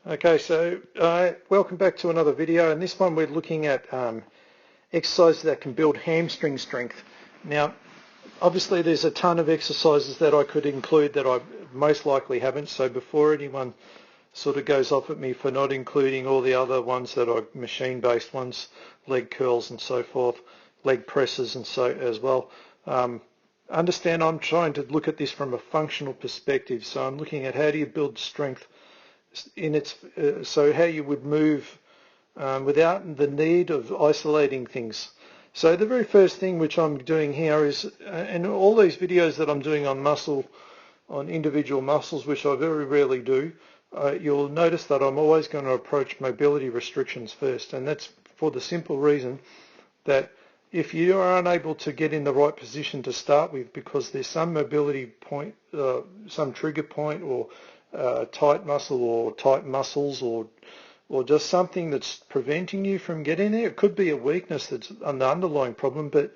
Okay, so welcome back to another video, and this one we're looking at exercises that can build hamstring strength. Now, obviously there's a ton of exercises that I could include that I most likely haven't, so before anyone sort of goes off at me for not including all the other ones that are machine-based ones, leg curls and so forth, leg presses and so as well, understand I'm trying to look at this from a functional perspective, so I'm looking at how do you build strength in its so how you would move without the need of isolating things. So the very first thing which I'm doing here is, and all these videos that I'm doing on muscle, on individual muscles, which I very rarely do, you'll notice that I'm always going to approach mobility restrictions first, and that's for the simple reason that if you are unable to get in the right position to start with because there's some mobility point, some trigger point, or tight muscle or tight muscles, or just something that's preventing you from getting there. It could be a weakness that's an underlying problem, but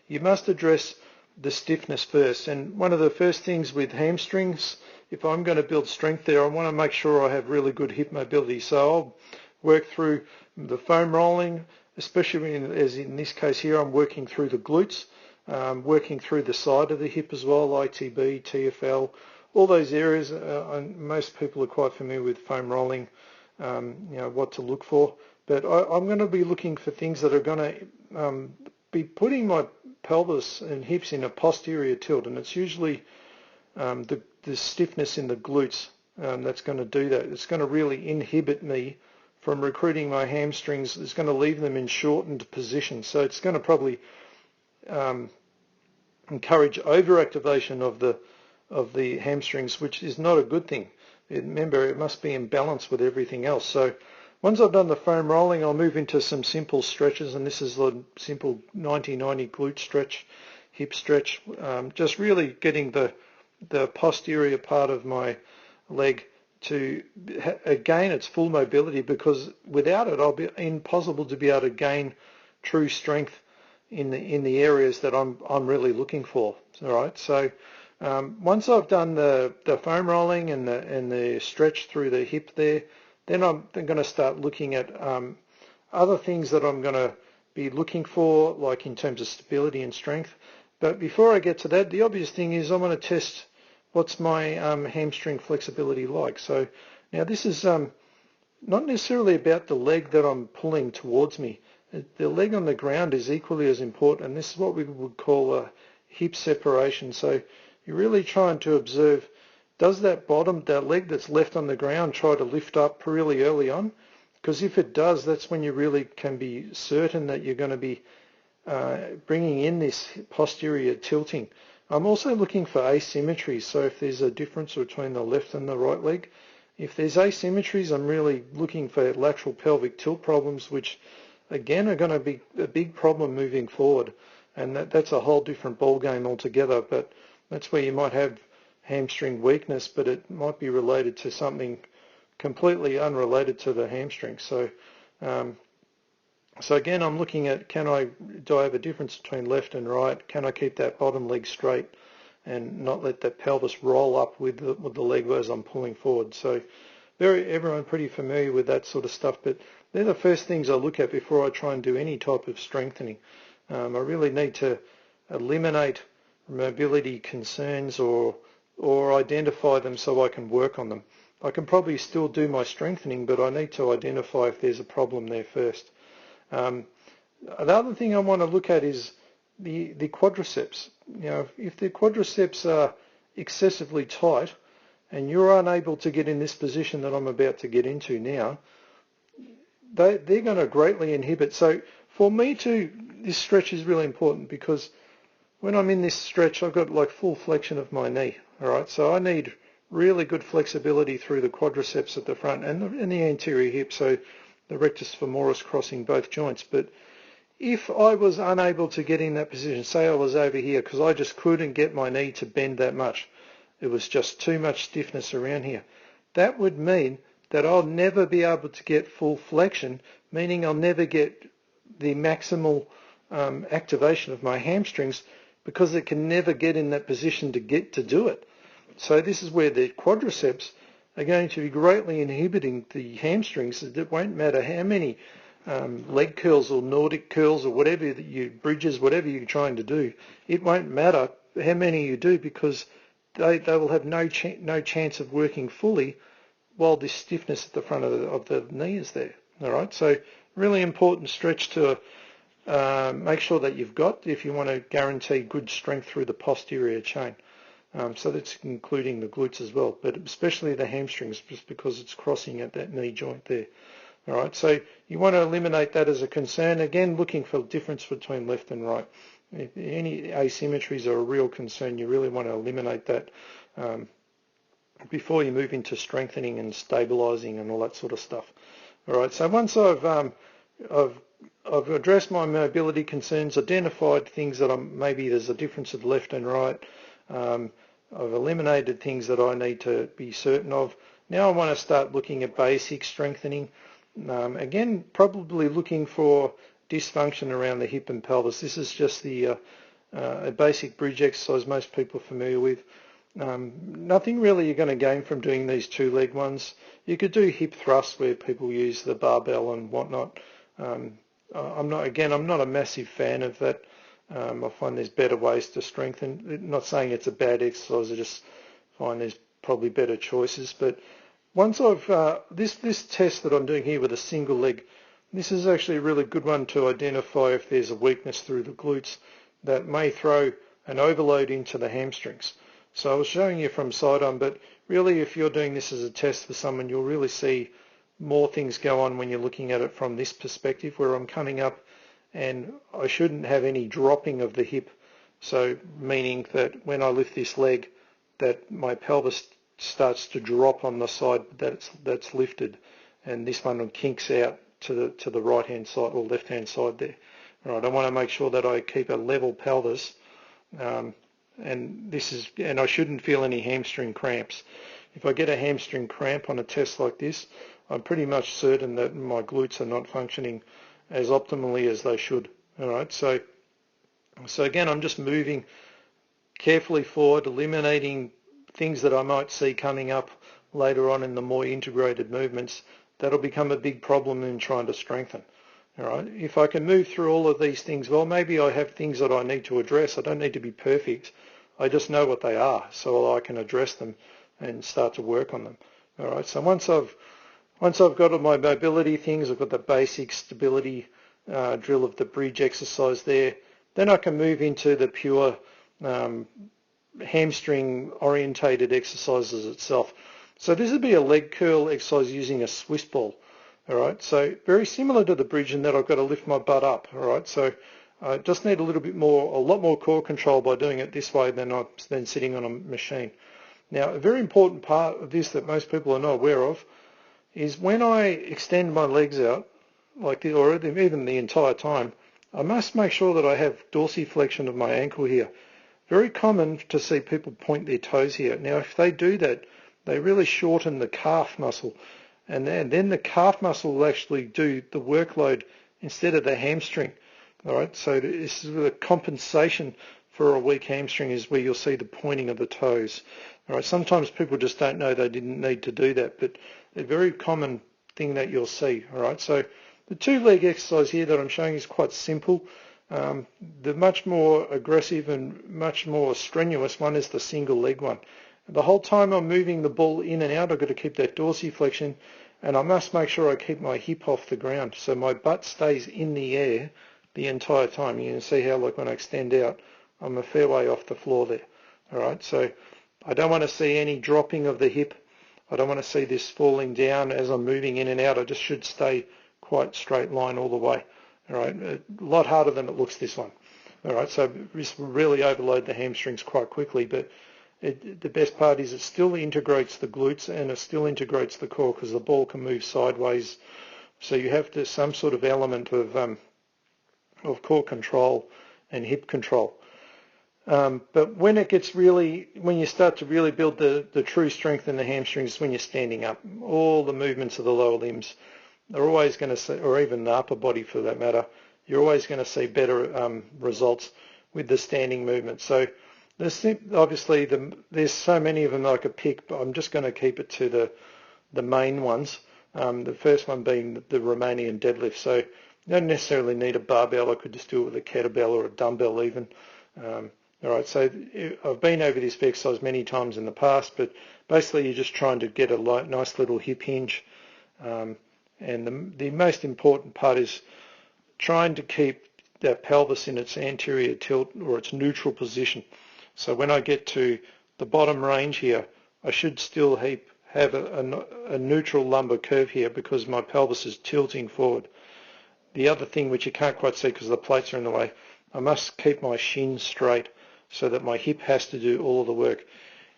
you must address the stiffness first. And one of the first things with hamstrings, if I'm going to build strength there, I want to make sure I have really good hip mobility. So I'll work through the foam rolling, especially as in this case here, I'm working through the glutes, working through the side of the hip as well, ITB, TFL, all those areas. Most people are quite familiar with foam rolling, what to look for. But I'm going to be looking for things that are going to be putting my pelvis and hips in a posterior tilt, and it's usually the stiffness in the glutes that's going to do that. It's going to really inhibit me from recruiting my hamstrings. It's going to leave them in shortened positions. So it's going to probably encourage overactivation of the hamstrings, which is not a good thing. Remember, it must be in balance with everything else. So once I've done the foam rolling, I'll move into some simple stretches, and this is the simple 90-90 glute stretch, hip stretch, just really getting the posterior part of my leg to gain its full mobility, because without it, I'll be impossible to be able to gain true strength in the areas that I'm really looking for. All right, so once I've done the foam rolling and the stretch through the hip there, then I'm going to start looking at other things that I'm going to be looking for, like in terms of stability and strength. But before I get to that, the obvious thing is I'm going to test what's my hamstring flexibility like. So now this is not necessarily about the leg that I'm pulling towards me. The leg on the ground is equally as important, and this is what we would call a hip separation. So you're really trying to observe, does that leg that's left on the ground try to lift up really early on? Because if it does, that's when you really can be certain that you're going to be bringing in this posterior tilting. I'm also looking for asymmetries, so if there's a difference between the left and the right leg. If there's asymmetries, I'm really looking for lateral pelvic tilt problems, which again are going to be a big problem moving forward, and that's a whole different ball game altogether. But that's where you might have hamstring weakness, but it might be related to something completely unrelated to the hamstring. So so again, I'm looking at, do I have a difference between left and right? Can I keep that bottom leg straight and not let that pelvis roll up with the leg as I'm pulling forward? So everyone pretty familiar with that sort of stuff, but they're the first things I look at before I try and do any type of strengthening. I really need to eliminate mobility concerns or identify them so I can work on them. I can probably still do my strengthening, but I need to identify if there's a problem there first. The other thing I want to look at is the quadriceps. If the quadriceps are excessively tight and you're unable to get in this position that I'm about to get into now, they're going to greatly inhibit. So for me this stretch is really important, because when I'm in this stretch, I've got like full flexion of my knee. All right, so I need really good flexibility through the quadriceps at the front and the anterior hip, so the rectus femoris crossing both joints. But if I was unable to get in that position, say I was over here, because I just couldn't get my knee to bend that much, it was just too much stiffness around here, that would mean that I'll never be able to get full flexion, meaning I'll never get the maximal activation of my hamstrings, because it can never get in that position to do it. So this is where the quadriceps are going to be greatly inhibiting the hamstrings. It won't matter how many leg curls or Nordic curls or whatever bridges, whatever you're trying to do. It won't matter how many you do, because they will have no chance of working fully while this stiffness at the front of the knee is there. All right, so really important stretch to make sure that you've got if you want to guarantee good strength through the posterior chain. So that's including the glutes as well, but especially the hamstrings, just because it's crossing at that knee joint there. All right, so you want to eliminate that as a concern. Again, looking for the difference between left and right. If any asymmetries are a real concern, you really want to eliminate that before you move into strengthening and stabilizing and all that sort of stuff. All right, so once I've addressed my mobility concerns, identified things that maybe there's a difference of left and right, I've eliminated things that I need to be certain of. Now I want to start looking at basic strengthening. Again, probably looking for dysfunction around the hip and pelvis. This is just the a basic bridge exercise most people are familiar with. Nothing really you're going to gain from doing these two-leg ones. You could do hip thrusts where people use the barbell and whatnot. I'm not a massive fan of that. I find there's better ways to strengthen. Not saying it's a bad exercise, I just find there's probably better choices. But once I've, this test that I'm doing here with a single leg, this is actually a really good one to identify if there's a weakness through the glutes that may throw an overload into the hamstrings. So I was showing you from side on, but really if you're doing this as a test for someone, you'll really see more things go on when you're looking at it from this perspective, where I'm coming up and I shouldn't have any dropping of the hip. So meaning that when I lift this leg, that my pelvis starts to drop on the side that's lifted, and this one kinks out to the right hand side or left hand side there. All right, I want to make sure that I keep a level pelvis, and I shouldn't feel any hamstring cramps. If I get a hamstring cramp on a test like this, I'm pretty much certain that my glutes are not functioning as optimally as they should. All right, so again, I'm just moving carefully forward, eliminating things that I might see coming up later on in the more integrated movements that'll become a big problem in trying to strengthen. All right, if I can move through all of these things, well, maybe I have things that I need to address. I don't need to be perfect. I just know what they are, so I can address them and start to work on them. All right, so once I've got all my mobility things, I've got the basic stability drill of the bridge exercise there, then I can move into the pure hamstring orientated exercises itself. So this would be a leg curl exercise using a Swiss ball. All right, so very similar to the bridge in that I've got to lift my butt up. All right, so I just need a lot more core control by doing it this way than sitting on a machine. Now, a very important part of this that most people are not aware of is when I extend my legs out, or even the entire time, I must make sure that I have dorsiflexion of my ankle here. Very common to see people point their toes here. Now, if they do that, they really shorten the calf muscle, and then the calf muscle will actually do the workload instead of the hamstring. All right, so this is the compensation for a weak hamstring is where you'll see the pointing of the toes. All right, sometimes people just don't know they didn't need to do that, but a very common thing that you'll see. All right, so the two-leg exercise here that I'm showing is quite simple. The much more aggressive and much more strenuous one is the single leg one. The whole time I'm moving the ball in and out, I've got to keep that dorsiflexion, and I must make sure I keep my hip off the ground so my butt stays in the air the entire time. You can see how, like, when I extend out, I'm a fair way off the floor there. All right, so I don't want to see any dropping of the hip. I don't want to see this falling down as I'm moving in and out. I just should stay quite straight line all the way. All right, a lot harder than it looks, this one. All right, so this will really overload the hamstrings quite quickly, but the best part is it still integrates the glutes and it still integrates the core because the ball can move sideways. So you have some sort of element of core control and hip control. But when you start to really build the true strength in the hamstrings, when you're standing up, all the movements of the lower limbs are always going to see, or even the upper body for that matter, you're always going to see better results with the standing movement. So Obviously, there's so many of them I could pick, but I'm just going to keep it to the main ones. The first one being the Romanian deadlift. So you don't necessarily need a barbell. I could just do it with a kettlebell or a dumbbell even. All right, so I've been over this exercise many times in the past, but basically you're just trying to get a nice little hip hinge. And the most important part is trying to keep that pelvis in its anterior tilt or its neutral position. So when I get to the bottom range here, I should still have a neutral lumbar curve here because my pelvis is tilting forward. The other thing which you can't quite see because the plates are in the way, I must keep my shin straight so that my hip has to do all of the work.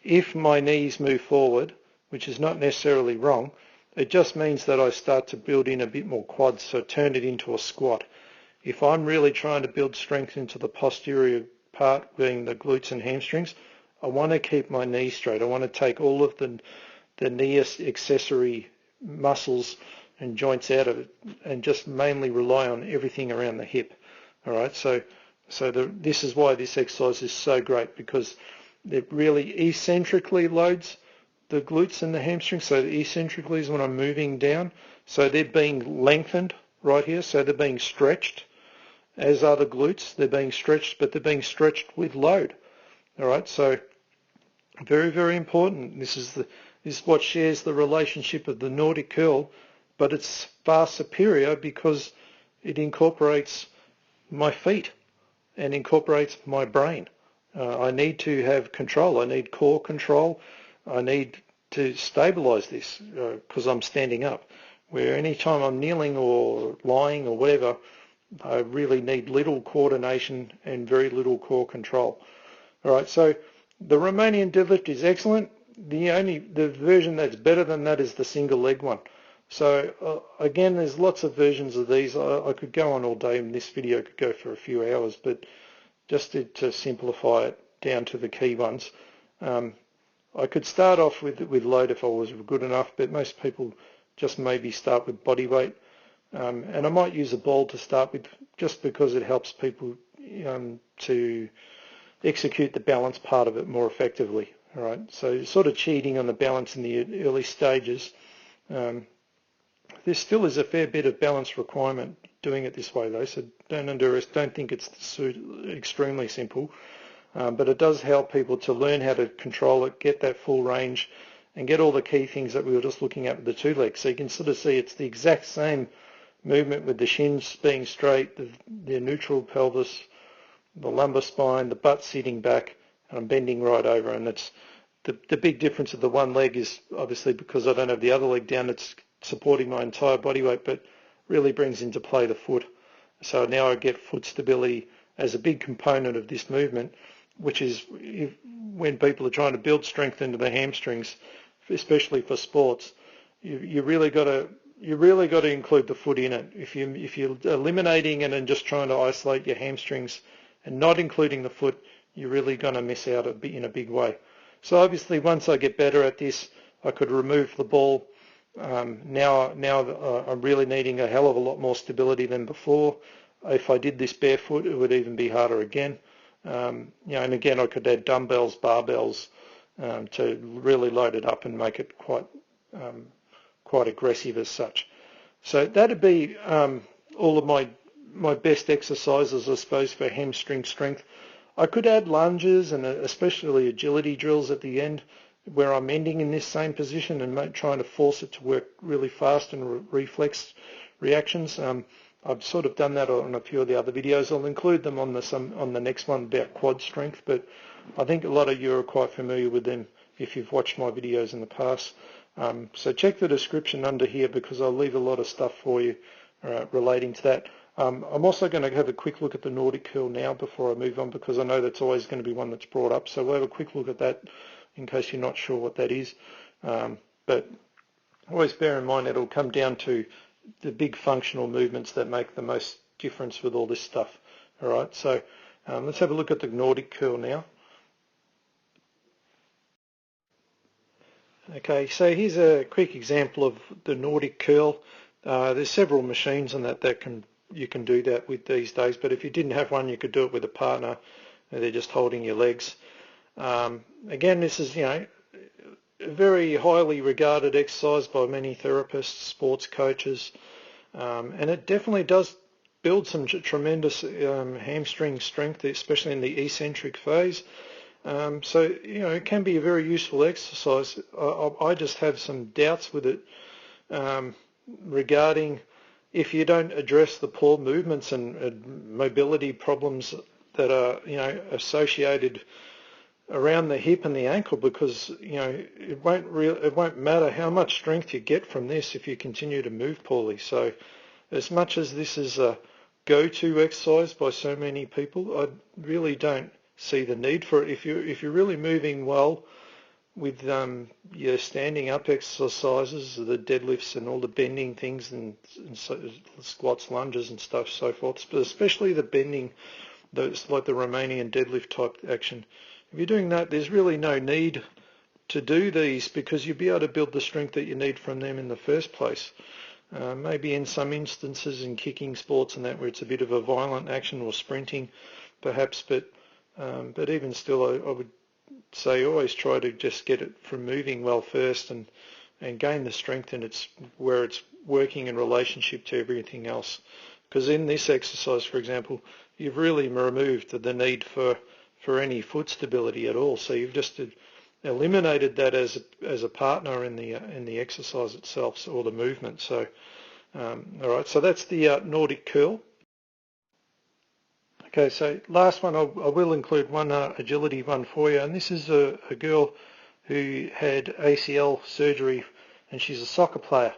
If my knees move forward, which is not necessarily wrong, it just means that I start to build in a bit more quads, so turn it into a squat. If I'm really trying to build strength into the posterior part, being the glutes and hamstrings, I want to keep my knees straight. I want to take all of the knee accessory muscles and joints out of it and just mainly rely on everything around the hip. All right, so this is why this exercise is so great, because it really eccentrically loads the glutes and the hamstrings. So eccentrically is when I'm moving down. So they're being lengthened right here. So they're being stretched, as are the glutes. They're being stretched, but they're being stretched with load. All right, so very, very important. This is what shares the relationship of the Nordic Curl, but it's far superior because it incorporates my feet and incorporates my brain. I need to have control. I need core control. I need to stabilize this because I'm standing up. Where any time I'm kneeling or lying or whatever, I really need little coordination and very little core control. All right, so the Romanian deadlift is excellent. The version that's better than that is the single leg one. So again, there's lots of versions of these. I could go on all day, and this video could go for a few hours, but just to simplify it down to the key ones. I could start off with load if I was good enough, but most people just maybe start with body weight. And I might use a ball to start with just because it helps people to execute the balance part of it more effectively. All right, so sort of cheating on the balance in the early stages. There still is a fair bit of balance requirement doing it this way though, so don't think it's extremely simple. But it does help people to learn how to control it, get that full range, and get all the key things that we were just looking at with the two legs. So you can sort of see it's the exact same movement with the shins being straight, the neutral pelvis, the lumbar spine, the butt sitting back, and I'm bending right over. And it's the big difference of the one leg is obviously because I don't have the other leg down, it's supporting my entire body weight, but really brings into play the foot. So now I get foot stability as a big component of this movement, which is when people are trying to build strength into the hamstrings, especially for sports, you really got to include the foot in it. If you're eliminating it and just trying to isolate your hamstrings and not including the foot, you're really going to miss out in a big way. So obviously, once I get better at this, I could remove the ball. Now I'm really needing a hell of a lot more stability than before. If I did this barefoot, it would even be harder again. And again, I could add dumbbells, barbells to really load it up and make it quite aggressive as such. So that'd be all of my best exercises, I suppose, for hamstring strength. I could add lunges and especially agility drills at the end where I'm ending in this same position and trying to force it to work really fast and reflex reactions. I've sort of done that on a few of the other videos. I'll include them on the next one about quad strength, but I think a lot of you are quite familiar with them if you've watched my videos in the past. So check the description under here because I'll leave a lot of stuff for you relating to that. I'm also going to have a quick look at the Nordic Curl now before I move on because I know that's always going to be one that's brought up. So we'll have a quick look at that in case you're not sure what that is. But always bear in mind it'll come down to the big functional movements that make the most difference with all this stuff. All right, so let's have a look at the Nordic Curl now. Okay, so here's a quick example of the Nordic Curl. There's several machines on that you can do that with these days, but if you didn't have one, you could do it with a partner. They're just holding your legs. Again, this is, a very highly regarded exercise by many therapists, sports coaches, and it definitely does build some tremendous hamstring strength, especially in the eccentric phase. So, it can be a very useful exercise. I just have some doubts with it regarding if you don't address the poor movements and mobility problems that are, associated around the hip and the ankle, because, it won't matter how much strength you get from this if you continue to move poorly. So as much as this is a go-to exercise by so many people, I really don't see the need for it. If you're really moving well with your standing up exercises, the deadlifts and all the bending things and squats, lunges and stuff, so forth, but especially the bending, those like the Romanian deadlift type action. If you're doing that, there's really no need to do these, because you'll be able to build the strength that you need from them in the first place. Maybe in some instances in kicking sports and that, where it's a bit of a violent action, or sprinting perhaps, but even still, I would say always try to just get it from moving well first and gain the strength in where it's working in relationship to everything else. Because in this exercise, for example, you've really removed the need for any foot stability at all. So you've just eliminated that as a partner in the exercise itself, or the movement. So all right, so that's the Nordic Curl. Okay, so last one, I will include one agility one for you, and this is a girl who had ACL surgery, and she's a soccer player.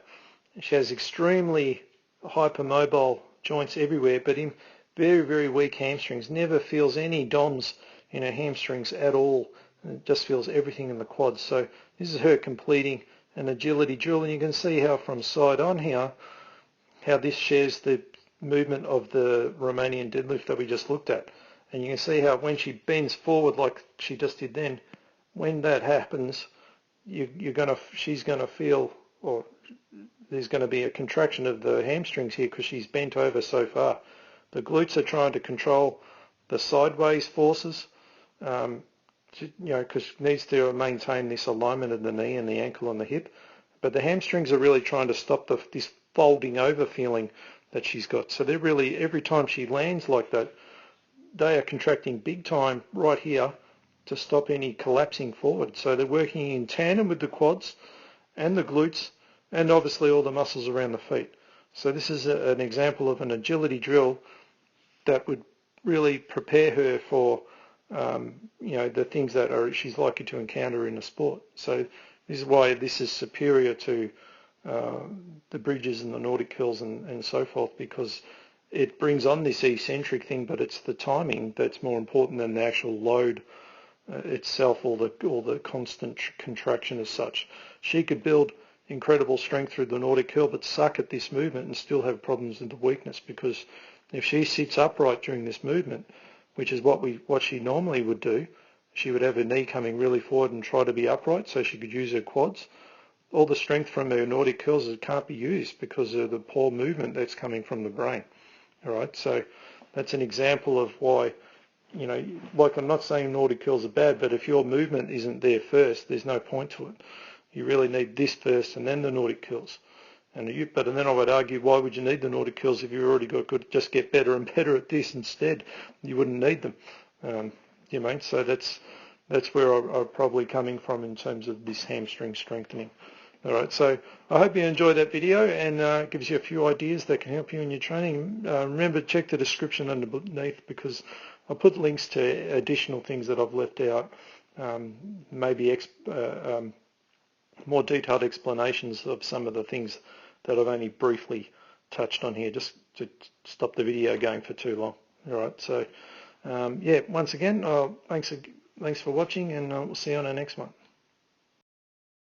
She has extremely hypermobile joints everywhere, but in very, very weak hamstrings. Never feels any DOMs in her hamstrings at all. It just feels everything in the quads. So this is her completing an agility drill, and you can see how from side on here, how this shares the movement of the Romanian deadlift that we just looked at. And you can see how when she bends forward like she just did then, when that happens, she's going to feel, or there's going to be a contraction of the hamstrings here because she's bent over so far. The glutes are trying to control the sideways forces, because it needs to maintain this alignment of the knee and the ankle and the hip. But the hamstrings are really trying to stop this folding over feeling that she's got. So they're really, every time she lands like that, they are contracting big time right here to stop any collapsing forward. So they're working in tandem with the quads and the glutes, and obviously all the muscles around the feet. So this is an example of an agility drill that would really prepare her for the things that she's likely to encounter in a sport. So this is why this is superior to the bridges and the Nordic Curls and so forth, because it brings on this eccentric thing, but it's the timing that's more important than the actual load itself, or the constant contraction as such. She could build incredible strength through the Nordic Curl, but suck at this movement and still have problems with the weakness, because if she sits upright during this movement, which is what she normally would do, she would have her knee coming really forward and try to be upright so she could use her quads. All the strength from her Nordic Curls can't be used because of the poor movement that's coming from the brain. All right, so that's an example of why, like, I'm not saying Nordic Curls are bad, but if your movement isn't there first, there's no point to it. You really need this first and then the Nordic Curls. And then I would argue, why would you need the Nordic Curls if you've already could just get better and better at this instead? You wouldn't need them. So that's where I'm probably coming from in terms of this hamstring strengthening. All right, so I hope you enjoyed that video, and gives you a few ideas that can help you in your training. Remember, check the description underneath, because I'll put links to additional things that I've left out, maybe more detailed explanations of some of the things that I've only briefly touched on here, just to stop the video going for too long. All right, so once again, thanks for watching, and we'll see you on our next one.